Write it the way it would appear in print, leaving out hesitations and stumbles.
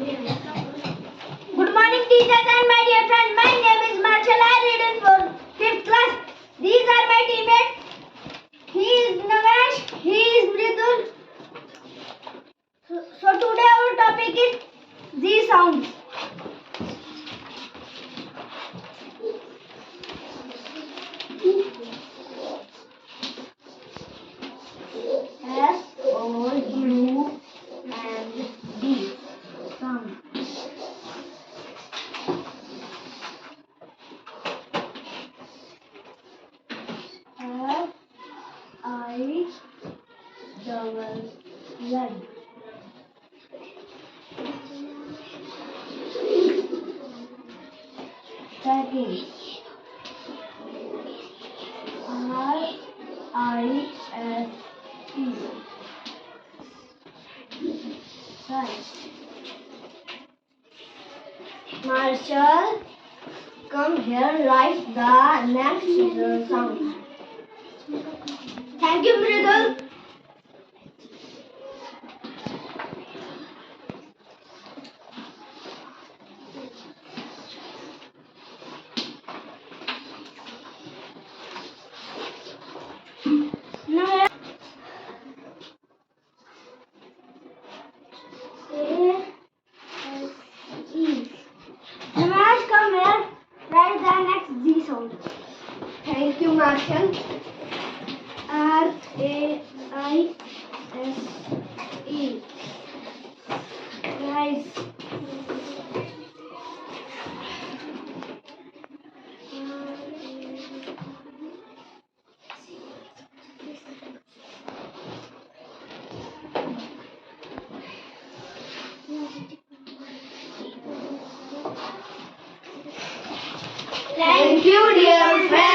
Good morning, teachers and my dear friends. My name is Marshal. I read in 5th class. These are my teammates. He is Navyansh. He is Mridul. So today our topic is Z sounds. S, O, U, and D sound. F, I, double Z. Second, R, I, S, E. Right. Marshall, come here, write the next sound. Thank you, Mridul. Now, Navyansh, come here, write the next Z sound. Thank you, Marshall. R, A, I, S, E. Rice. Thank you, dear friends.